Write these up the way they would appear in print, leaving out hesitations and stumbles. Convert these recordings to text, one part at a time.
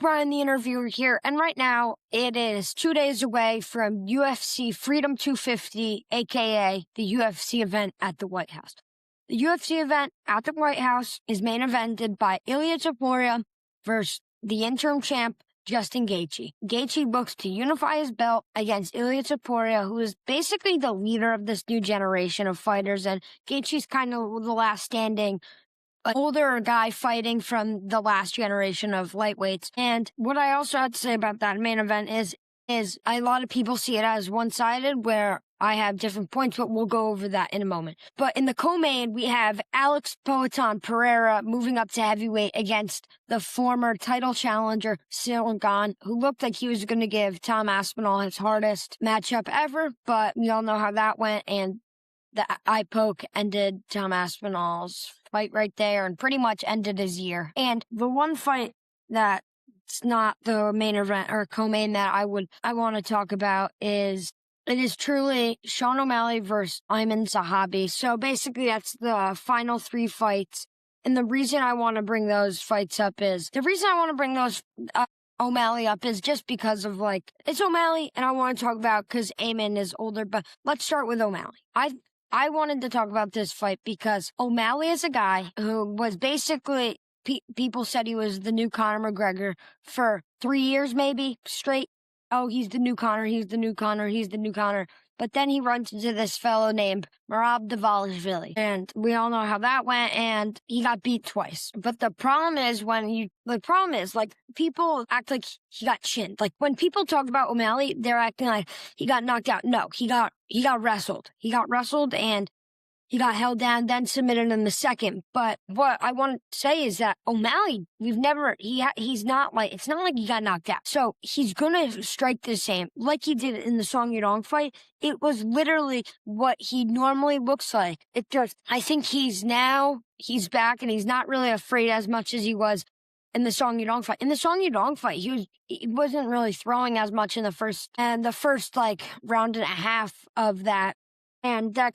Brian, the interviewer here, and right now it is 2 days away from UFC Freedom 250, aka the UFC event at the White House. The UFC event at the White House is main evented by Ilia Topuria versus the interim champ, Justin Gaethje. Gaethje looks to unify his belt against Ilia Topuria, who is basically the leader of this new generation of fighters, and Gaethje's kind of the last standing older guy fighting from the last generation of lightweights. And what I also have to say about that main event is a lot of people see it as one-sided, where I have different points, but we'll go over that in a moment. But in the co-main, we have Alex Pereira moving up to heavyweight against the former title challenger, Ciryl Gane, who looked like he was going to give Tom Aspinall his hardest matchup ever, but we all know how that went, and the eye poke ended Tom Aspinall's fight right there and pretty much ended his year. And the one fight that's not the main event or co-main that I want to talk about is truly Sean O'Malley versus Aiemann Zahabi. So basically that's the final 3 fights. And the reason I want to bring those fights up is O'Malley up is just because of, it's O'Malley, and I want to talk about because Aiemann is older, but let's start with O'Malley. I wanted to talk about this fight because O'Malley is a guy who was basically, people said he was the new Conor McGregor for 3 years maybe straight. Oh, he's the new Conor, he's the new Conor, he's the new Conor. But then he runs into this fellow named Merab, and we all know how that went, and he got beat twice. But the problem is people act like he got chinned. Like, when people talk about O'Malley, they're acting like he got knocked out. No, he got wrestled. He got wrestled, and he got held down, then submitted in the second. But what I want to say is that O'Malley, he's not like, it's not like he got knocked out. So he's going to strike the same, like he did in the Song Yadong fight. It was literally what he normally looks like. I think he's back, and he's not really afraid as much as he was in the Song Yadong fight. In the Song Yadong fight, he wasn't really throwing as much in the first round and a half of that. And that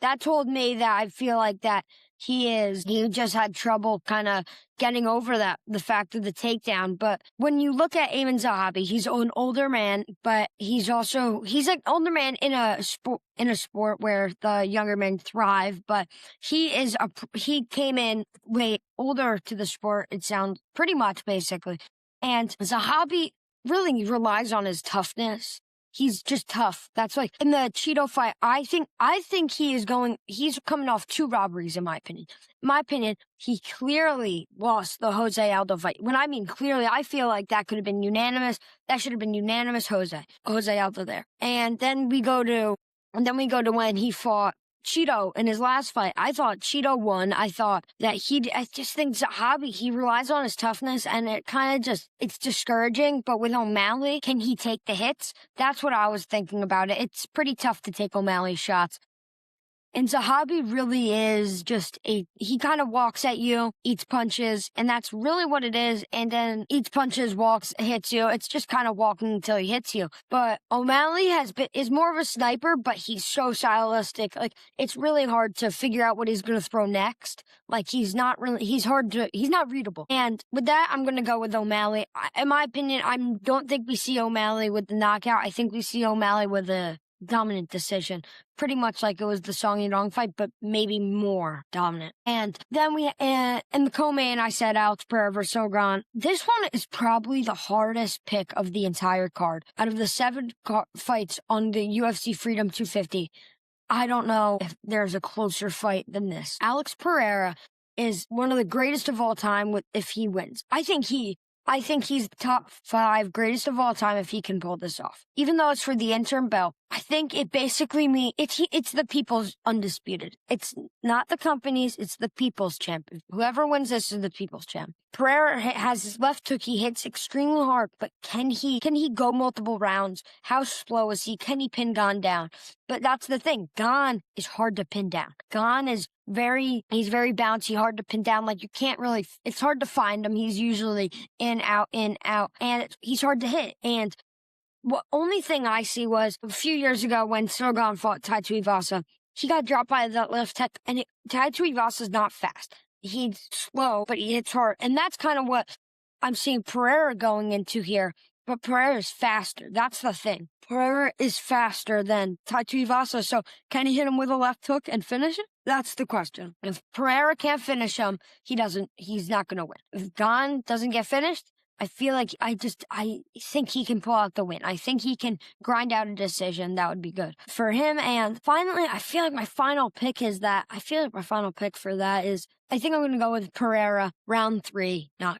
that told me that I feel like that he just had trouble kind of getting over the fact of the takedown. But when you look at Aiemann Zahabi, he's an older man, but he's an older man in a sport where the younger men thrive. But he came in way older to the sport, it sounds pretty much basically. And Zahabi really relies on his toughness. He's just tough. That's like in the Cheeto fight. I think he's coming off 2 robberies, in my opinion. In my opinion, he clearly lost the Jose Aldo fight. When I mean clearly, I feel like that could have been unanimous. That should have been unanimous Jose Aldo there. And then we go to when he fought Cheeto in his last fight. I thought Cheeto won. I just think Zahabi, he relies on his toughness, and it's discouraging. But with O'Malley, can he take the hits? That's what I was thinking about it. It's pretty tough to take O'Malley's shots. And Zahabi really is he kind of walks at you, eats punches, and that's really what it is. And then eats punches, walks, hits you. It's just kind of walking until he hits you. But O'Malley is more of a sniper, but he's so stylistic. Like, it's really hard to figure out what he's going to throw next. Like, he's not readable. And with that, I'm going to go with O'Malley. In my opinion, I don't think we see O'Malley with the knockout. I think we see O'Malley with a dominant decision, pretty much like it was the Song Yadong fight, but maybe more dominant. And then in the co-main, I said Alex Pereira versus Gane. This one is probably the hardest pick of the entire card. Out of the 7 fights on the UFC Freedom 250, I don't know if there's a closer fight than this. Alex Pereira is one of the greatest of all time if he wins. I think he's top 5 greatest of all time if he can pull this off. Even though it's for the interim belt, I think it basically means it's the people's undisputed. It's not the company's, it's the people's champ. Whoever wins this is the people's champ. Pereira has his left hook. He hits extremely hard, but can he go multiple rounds? How slow is he? Can he pin Gane down? But that's the thing. Gane is hard to pin down. Gane is he's very bouncy, hard to pin down. Like, you can't really, it's hard to find him. He's usually in, out, and he's hard to hit. And what only thing I see was a few years ago when Ciryl Gane fought Tai Tuivasa, he got dropped by that left hook, and Tai Tuivasa's not fast. He's slow, but he hits hard. And that's kind of what I'm seeing Pereira going into here, but Pereira is faster. That's the thing. Pereira is faster than Tai Tuivasa, so can he hit him with a left hook and finish it? That's the question. If Pereira can't finish him, he's not going to win. If Gane doesn't get finished, I feel like I think he can pull out the win. I think he can grind out a decision. That would be good for him. And finally, I feel like my final pick for that is, I think I'm going to go with Pereira round 3, not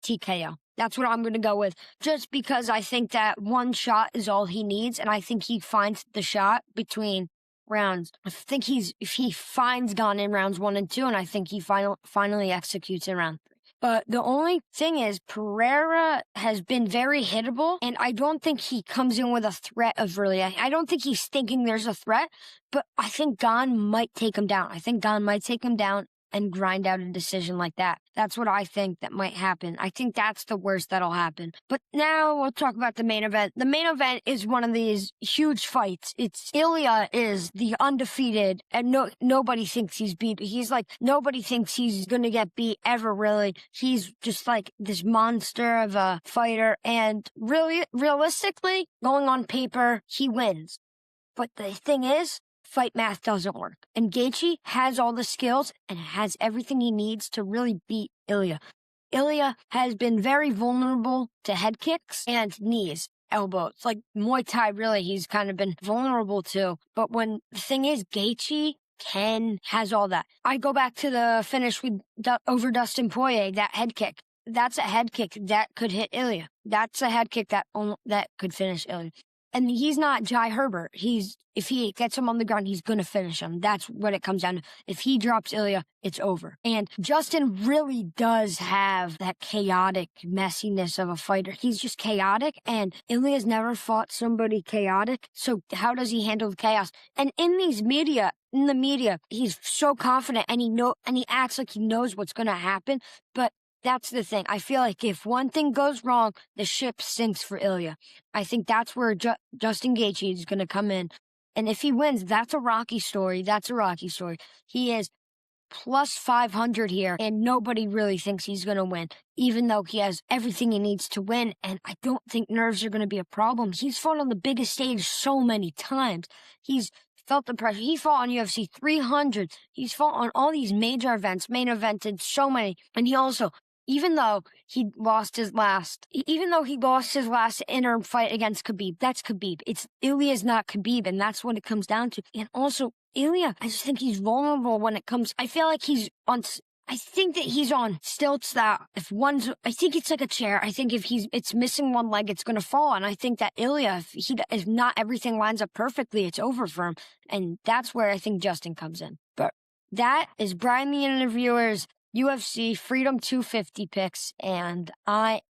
TKO. That's what I'm going to go with, just because I think that one shot is all he needs, and I think he finds the shot between rounds. I think if he finds Gane in rounds 1 and 2, and I think he finally executes in round 3. But the only thing is, Pereira has been very hittable, and I don't think he comes in with a threat of really. I don't think he's thinking there's a threat, but I think Gane might take him down. I think Gane might take him down and grind out a decision like that. That's what I think that might happen. I think that's the worst that'll happen. But now we'll talk about the main event. The main event is one of these huge fights. Ilia is the undefeated, and nobody thinks he's beat. Nobody thinks he's going to get beat ever, really. He's just like this monster of a fighter, and really, realistically, going on paper, he wins. But the thing is, fight math doesn't work. And Gaethje has all the skills and has everything he needs to really beat Ilia. Ilia has been very vulnerable to head kicks and knees, elbows. Like Muay Thai, really, he's kind of been vulnerable to. But the thing is, Gaethje has all that. I go back to the finish over Dustin Poirier, that head kick. That's a head kick that could hit Ilia. That's a head kick that could finish Ilia. And he's not Jai Herbert. If he gets him on the ground, he's going to finish him. That's what it comes down to. If he drops Ilia, it's over. And Justin really does have that chaotic messiness of a fighter. He's just chaotic, and Ilia's never fought somebody chaotic. So how does he handle the chaos? And in the media, he's so confident, and he acts like he knows what's going to happen. But that's the thing. I feel like if one thing goes wrong, the ship sinks for Ilia. I think that's where Justin Gaethje is going to come in. And if he wins, that's a Rocky story. He is plus 500 here, and nobody really thinks he's going to win, even though he has everything he needs to win. And I don't think nerves are going to be a problem. He's fought on the biggest stage so many times. He's felt the pressure. He fought on UFC 300. He's fought on all these major events, main evented so many. And he also, even though he lost his last interim fight against Khabib, that's Khabib. Ilia's not Khabib, and that's what it comes down to. And also, Ilia, I just think he's vulnerable when it comes. I think that he's on stilts that I think it's like a chair. I think if it's missing one leg, it's going to fall. And I think that Ilia, if not everything lines up perfectly, it's over for him. And that's where I think Justin comes in. But that is Brian the Interviewer's UFC Freedom 250 picks, and I